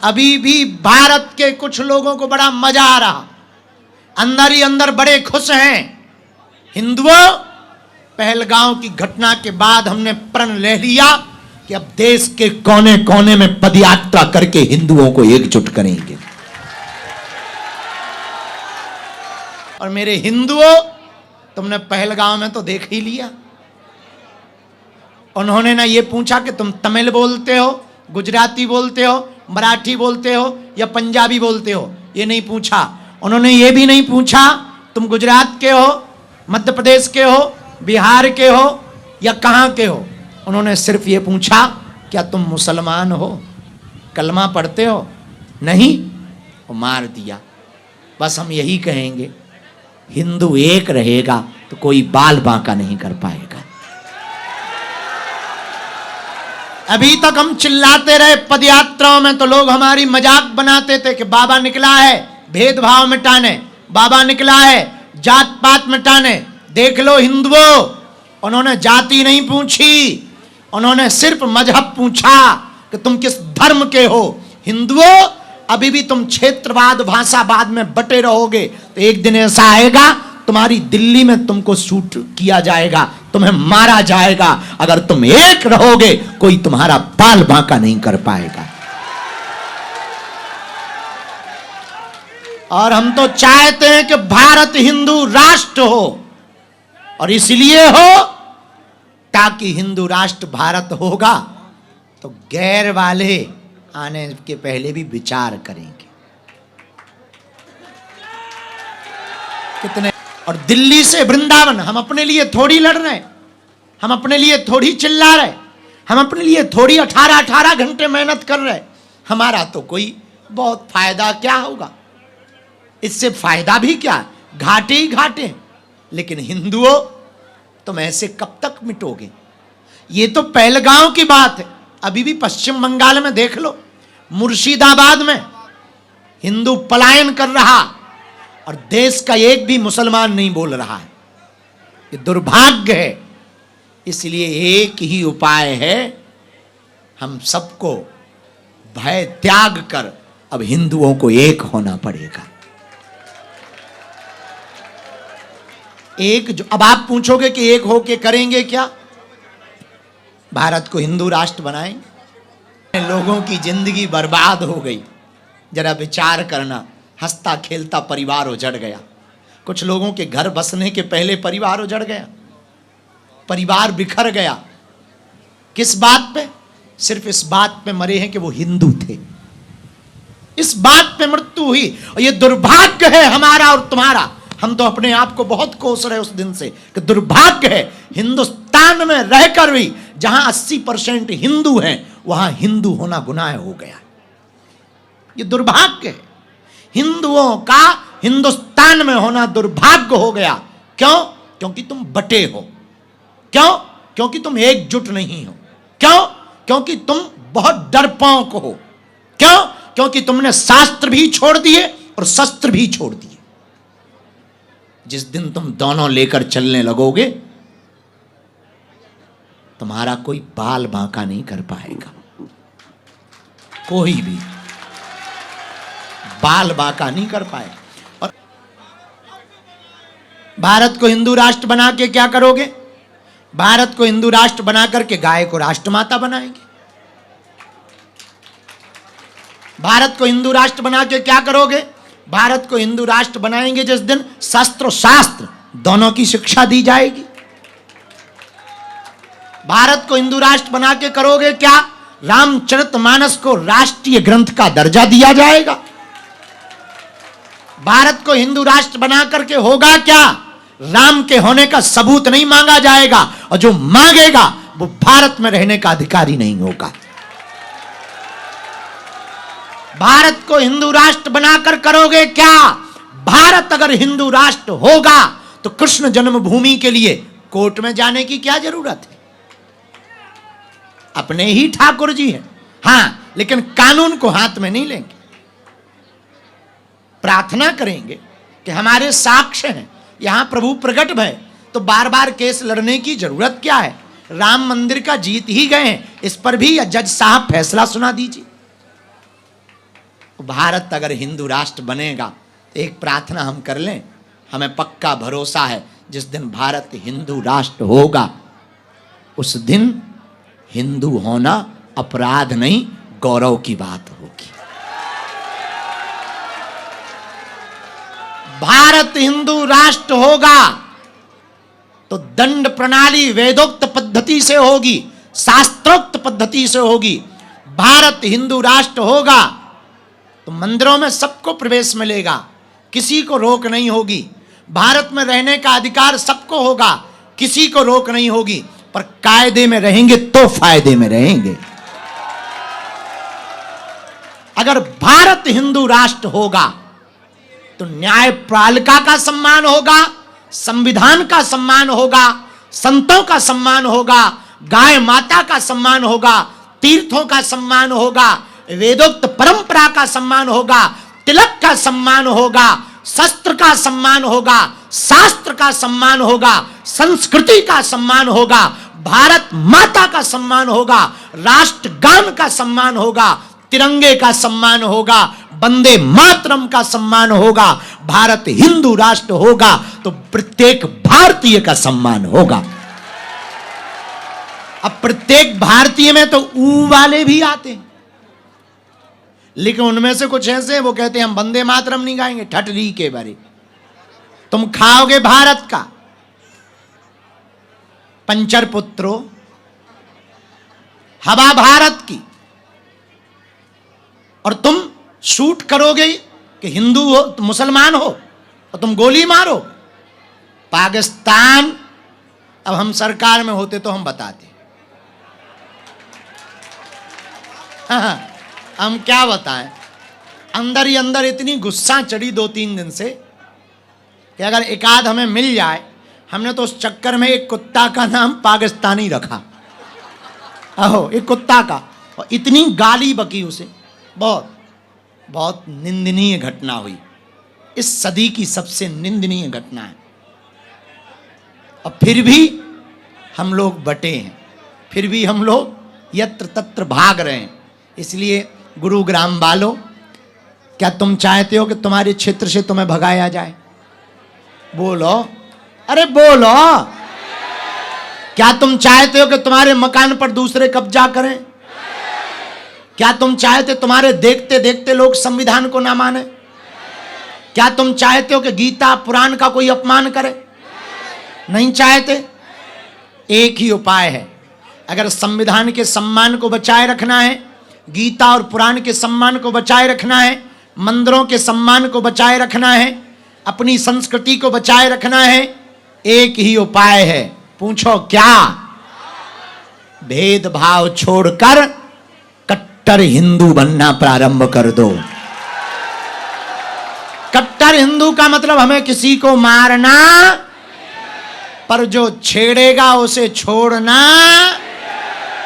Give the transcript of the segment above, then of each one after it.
अभी भी भारत के कुछ लोगों को बड़ा मजा आ रहा, अंदर ही अंदर बड़े खुश हैं। हिंदुओं, पहलगांव की घटना के बाद हमने प्रण ले लिया कि अब देश के कोने कोने में पदयात्रा करके हिंदुओं को एकजुट करेंगे। और मेरे हिंदुओं, तुमने पहलगांव में तो देख ही लिया। उन्होंने ना ये पूछा कि तुम तमिल बोलते हो, गुजराती बोलते हो, मराठी बोलते हो या पंजाबी बोलते हो, ये नहीं पूछा। उन्होंने ये भी नहीं पूछा तुम गुजरात के हो, मध्य प्रदेश के हो, बिहार के हो या कहां के हो। उन्होंने सिर्फ ये पूछा क्या तुम मुसलमान हो, कलमा पढ़ते हो? नहीं, वो मार दिया। बस हम यही कहेंगे, हिंदू एक रहेगा तो कोई बाल बांका नहीं कर पाएगा। अभी तक हम चिल्लाते रहे पदयात्राओं में तो लोग हमारी मजाक बनाते थे कि बाबा निकला है भेदभाव मिटाने, बाबा निकला है जात पात मिटाने। देख लो हिंदुओं, उन्होंने जाति नहीं पूछी, उन्होंने सिर्फ मजहब पूछा कि तुम किस धर्म के हो। हिंदुओं, अभी भी तुम क्षेत्रवाद भाषावाद में बटे रहोगे तो एक दिन ऐसा आएगा तुम्हारी दिल्ली में तुमको शूट किया जाएगा, तुम्हें मारा जाएगा। अगर तुम एक रहोगे कोई तुम्हारा बाल बांका नहीं कर पाएगा। और हम तो चाहते हैं कि भारत हिंदू राष्ट्र हो, और इसलिए हो ताकि हिंदू राष्ट्र भारत होगा तो गैर वाले आने के पहले भी विचार करेंगे। कितने, और दिल्ली से वृंदावन हम अपने लिए थोड़ी लड़ रहे, हम अपने लिए थोड़ी चिल्ला रहे, हम अपने लिए थोड़ी 18-18 घंटे मेहनत कर रहे। हमारा तो कोई बहुत फायदा क्या होगा, इससे फायदा भी क्या, घाटे ही घाटे। लेकिन हिंदुओं, तुम ऐसे कब तक मिटोगे? ये तो पहलगांव की बात है, अभी भी पश्चिम बंगाल में देख लो, मुर्शिदाबाद में हिंदू पलायन कर रहा और देश का एक भी मुसलमान नहीं बोल रहा है। ये दुर्भाग्य है। इसलिए एक ही उपाय है, हम सबको भय त्याग कर अब हिंदुओं को एक होना पड़ेगा। एक जो, अब आप पूछोगे कि एक होके करेंगे क्या? भारत को हिंदू राष्ट्र बनाएंगे। लोगों की जिंदगी बर्बाद हो गई, जरा विचार करना। हंसता खेलता परिवार उजड़ गया, कुछ लोगों के घर बसने के पहले परिवार उजड़ गया, परिवार बिखर गया। किस बात पे? सिर्फ इस बात पे मरे हैं कि वो हिंदू थे, इस बात पे मृत्यु हुई। और ये दुर्भाग्य है हमारा और तुम्हारा। हम तो अपने आप को बहुत कोस रहे उस दिन से कि दुर्भाग्य है हिंदुस्तान में रहकर भी जहां 80% हिंदू हैं वहां हिंदू होना गुनाह हो गया। ये दुर्भाग्य है, हिंदुओं का हिंदुस्तान में होना दुर्भाग्य हो गया। क्यों? क्योंकि तुम बटे हो। क्यों? क्योंकि तुम एकजुट नहीं हो। क्यों? क्योंकि तुम बहुत डरपोक हो। क्यों? क्योंकि तुमने शास्त्र भी छोड़ दिए और शस्त्र भी छोड़ दिए। जिस दिन तुम दोनों लेकर चलने लगोगे तुम्हारा कोई बाल बांका नहीं कर पाएगा, कोई भी बाल बांका नहीं कर पाएगा। और भारत को हिंदू राष्ट्र बना के क्या करोगे? भारत को हिंदू राष्ट्र बना करके गाय को राष्ट्रमाता बनाएंगे। भारत को हिंदू राष्ट्र बना के क्या करोगे? भारत को हिंदू राष्ट्र बनाएंगे जिस दिन शस्त्र शास्त्र दोनों की शिक्षा दी जाएगी। भारत को हिंदू राष्ट्र बना के करोगे क्या? रामचरितमानस को राष्ट्रीय ग्रंथ का दर्जा दिया जाएगा। भारत को हिंदू राष्ट्र बना करके होगा क्या? राम के होने का सबूत नहीं मांगा जाएगा, और जो मांगेगा वो भारत में रहने का अधिकारी नहीं होगा। भारत को हिंदू राष्ट्र बनाकर करोगे क्या? भारत अगर हिंदू राष्ट्र होगा तो कृष्ण जन्मभूमि के लिए कोर्ट में जाने की क्या जरूरत है? अपने ही ठाकुर जी हैं, हां, लेकिन कानून को हाथ में नहीं लेंगे। प्रार्थना करेंगे कि हमारे साक्ष्य हैं, यहां प्रभु प्रकट भय, तो बार बार केस लड़ने की जरूरत क्या है? राम मंदिर का जीत ही गए हैं, इस पर भी जज साहब फैसला सुना दीजिए। भारत अगर हिंदू राष्ट्र बनेगा तो एक प्रार्थना हम कर लें, हमें पक्का भरोसा है जिस दिन भारत हिंदू राष्ट्र होगा उस दिन हिंदू होना अपराध नहीं गौरव की बात होगी। भारत हिंदू राष्ट्र होगा तो दंड प्रणाली वेदोक्त पद्धति से होगी, शास्त्रोक्त पद्धति से होगी। भारत हिंदू राष्ट्र होगा तो मंदिरों में सबको प्रवेश मिलेगा, किसी को रोक नहीं होगी। भारत में रहने का अधिकार सबको होगा, किसी को रोक नहीं होगी, पर कायदे में रहेंगे तो फायदे में रहेंगे। अगर भारत हिंदू राष्ट्र होगा तो न्यायपालिका का सम्मान होगा, संविधान का सम्मान होगा, संतों का सम्मान होगा, गाय माता का सम्मान होगा, तीर्थों का सम्मान होगा, वेदोक्त परंपरा का सम्मान होगा, तिलक का सम्मान होगा, शस्त्र का सम्मान होगा, शास्त्र का सम्मान होगा, संस्कृति का सम्मान होगा, भारत माता का सम्मान होगा, राष्ट्रगान का सम्मान होगा, तिरंगे का सम्मान होगा, वंदे मातरम का सम्मान होगा। भारत हिंदू राष्ट्र होगा तो प्रत्येक भारतीय का सम्मान होगा। अब प्रत्येक भारतीय में तो ऊ वाले भी आते हैं, लेकिन उनमें से कुछ ऐसे वो कहते हैं हम वंदे मातरम नहीं गाएंगे, ठटरी के बारे तुम खाओगे भारत का पंचर पुत्रो, हवा भारत की, और तुम शूट करोगे कि हिंदू हो तो मुसलमान हो और तुम गोली मारो। पाकिस्तान, अब हम सरकार में होते तो हम बताते, हाँ, हम क्या बताएं। अंदर ही अंदर इतनी गुस्सा चढ़ी 2-3 दिन से कि अगर एक आध हमें मिल जाए, हमने तो उस चक्कर में एक कुत्ता का नाम पाकिस्तानी रखा, आहो एक कुत्ता का, और इतनी गाली बकी उसे, बहुत बहुत निंदनीय घटना हुई, इस सदी की सबसे निंदनीय घटना है। और फिर भी हम लोग बटे हैं, फिर भी हम लोग यत्र तत्र भाग रहे हैं। इसलिए गुरुग्राम वालों, क्या तुम चाहते हो कि तुम्हारे क्षेत्र से तुम्हें भगाया जाए? बोलो, अरे बोलो। क्या तुम चाहते हो कि तुम्हारे मकान पर दूसरे कब्जा करें? क्या तुम चाहते तुम्हारे देखते देखते लोग संविधान को ना माने? क्या तुम चाहते हो कि गीता पुराण का कोई अपमान करे? नहीं चाहते। एक ही उपाय है, अगर संविधान के सम्मान को बचाए रखना है, गीता और पुराण के सम्मान को बचाए रखना है, मंदिरों के सम्मान को बचाए रखना है, अपनी संस्कृति को बचाए रखना है, एक ही उपाय है। पूछो क्या? भेदभाव छोड़कर कट्टर हिंदू बनना प्रारंभ कर दो। कट्टर हिंदू का मतलब हमें किसी को मारना, पर जो छेड़ेगा उसे छोड़ना।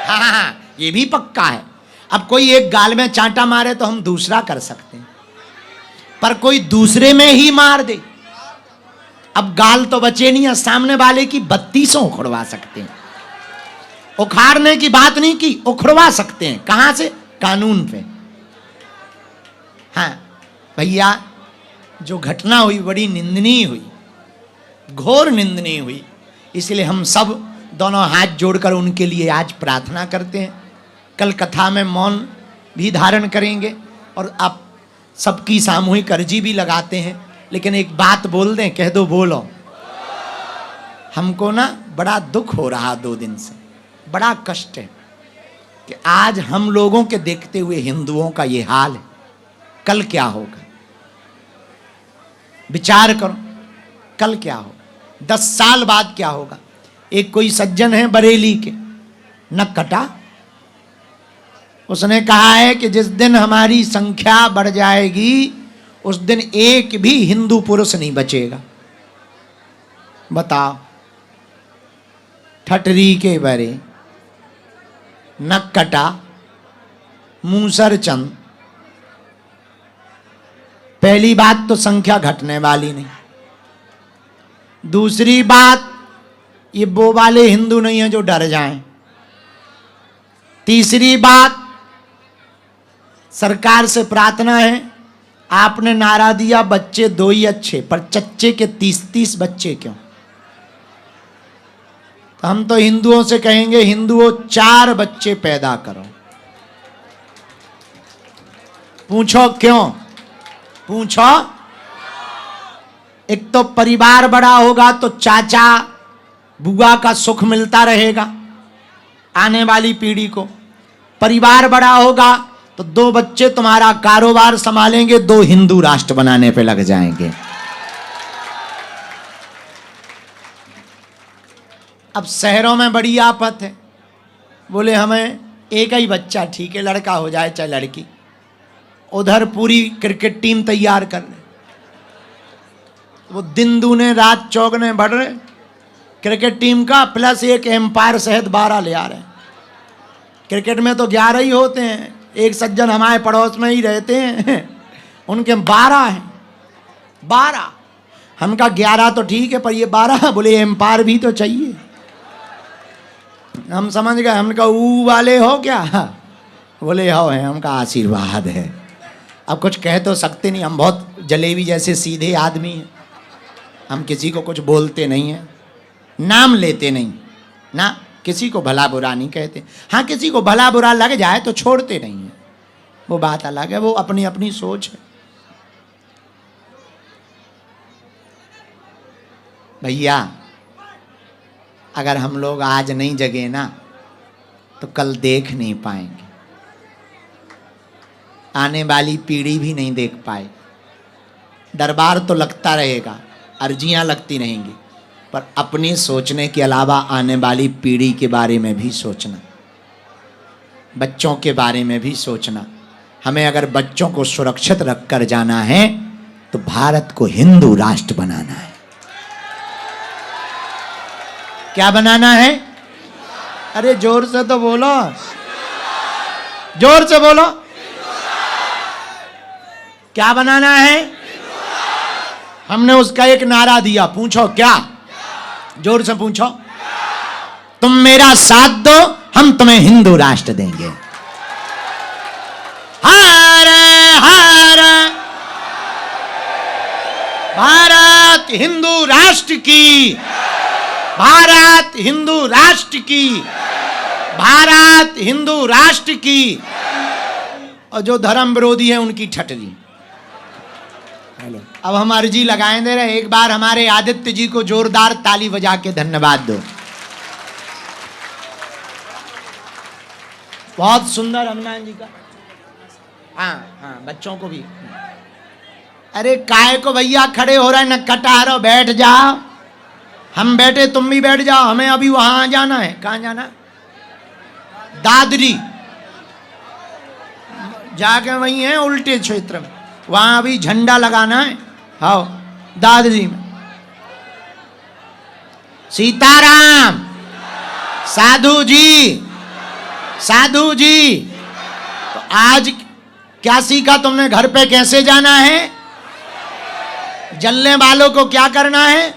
हाँ, ये भी पक्का है। अब कोई एक गाल में चांटा मारे तो हम दूसरा कर सकते हैं, पर कोई दूसरे में ही मार दे, अब गाल तो बचे नहीं है, सामने वाले की 32 उखड़वा सकते हैं। उखाड़ने की बात नहीं की, उखड़वा सकते हैं। कहां से? कानून पे। हाँ भैया, जो घटना हुई बड़ी निंदनीय हुई, घोर निंदनीय हुई। इसलिए हम सब दोनों हाथ जोड़कर उनके लिए आज प्रार्थना करते हैं। कल कथा में मौन भी धारण करेंगे और आप सबकी सामूहिक अर्जी भी लगाते हैं। लेकिन एक बात बोल दें, कह दो, बोलो। हमको ना बड़ा दुख हो रहा 2 दिन से, बड़ा कष्ट है कि आज हम लोगों के देखते हुए हिंदुओं का ये हाल है। कल क्या होगा? विचार करो, कल क्या होगा? 10 साल बाद क्या होगा? एक कोई सज्जन है बरेली के, नक्कटा, उसने कहा है कि जिस दिन हमारी संख्या बढ़ जाएगी उस दिन एक भी हिंदू पुरुष नहीं बचेगा। बताओ, ठटरी के बरे, नक्कटा, मूसरचंद। पहली बात तो संख्या घटने वाली नहीं। दूसरी बात, ये वो वाले हिंदू नहीं है जो डर जाएं। तीसरी बात, सरकार से प्रार्थना है, आपने नारा दिया बच्चे 2 ही अच्छे, पर चच्चे के 30-30 बच्चे क्यों? तो हम तो हिंदुओं से कहेंगे, हिंदुओं 4 बच्चे पैदा करो। पूछो क्यों? पूछो। एक तो परिवार बड़ा होगा तो चाचा बुआ का सुख मिलता रहेगा आने वाली पीढ़ी को। परिवार बड़ा होगा तो 2 बच्चे तुम्हारा कारोबार संभालेंगे, 2 हिंदू राष्ट्र बनाने पे लग जाएंगे। अब शहरों में बड़ी आफत है, बोले हमें एक ही बच्चा ठीक है, लड़का हो जाए चाहे लड़की। उधर पूरी क्रिकेट टीम तैयार कर ले, वो दिन दूने रात चौगने बढ़ रहे, क्रिकेट टीम का प्लस एक एम्पायर सहित 12 ले आ रहे हैं। क्रिकेट में तो 11 ही होते हैं, एक सज्जन हमारे पड़ोस में ही रहते हैं, उनके 12 हैं। 12 हम का 11 तो ठीक है, पर ये 12 बोले एम्पायर भी तो चाहिए। हम समझ गए, हमका ऊ वाले हो क्या? बोले हो है, हमका आशीर्वाद है। अब कुछ कह तो सकते नहीं, हम बहुत जलेबी जैसे सीधे आदमी हैं, हम किसी को कुछ बोलते नहीं हैं, नाम लेते नहीं ना, किसी को भला बुरा नहीं कहते। हाँ, किसी को भला बुरा लग जाए तो छोड़ते नहीं हैं, वो बात अलग है, वो अपनी अपनी सोच है। भैया अगर हम लोग आज नहीं जगे ना तो कल देख नहीं पाएंगे, आने वाली पीढ़ी भी नहीं देख पाए। दरबार तो लगता रहेगा, अर्जियां लगती रहेंगी, पर अपनी सोचने के अलावा आने वाली पीढ़ी के बारे में भी सोचना, बच्चों के बारे में भी सोचना। हमें अगर बच्चों को सुरक्षित रखकर जाना है तो भारत को हिंदू राष्ट्र बनाना है। क्या बनाना है? अरे जोर से तो बोलो, जोर से बोलो। क्या बनाना है? हमने उसका एक नारा दिया, पूछो क्या? जोर से पूछो। तुम मेरा साथ दो, हम तुम्हें हिंदू राष्ट्र देंगे। हर हर भारत हिंदू राष्ट्र की, भारत हिंदू राष्ट्र की, भारत हिंदू राष्ट्र की। और जो धर्म विरोधी है उनकी ठटरी। हेलो, अब हम अर्जी लगाए दे रहे, एक बार हमारे आदित्य जी को जोरदार ताली बजा के धन्यवाद दो। बहुत सुंदर हनुमान जी का। हाँ हाँ, बच्चों को भी। अरे काय को भैया खड़े हो रहे, न कटारो, बैठ जाओ। हम बैठे, तुम भी बैठ जाओ, हमें अभी वहां जाना है। कहाँ जाना? दादरी जाके वहीं है उल्टे क्षेत्र में, वहां अभी झंडा लगाना है। हाँ, दादरी में। सीताराम। साधु जी, साधु जी। तो आज क्या सीखा तुमने? घर पे कैसे जाना है, जलने वालों को क्या करना है?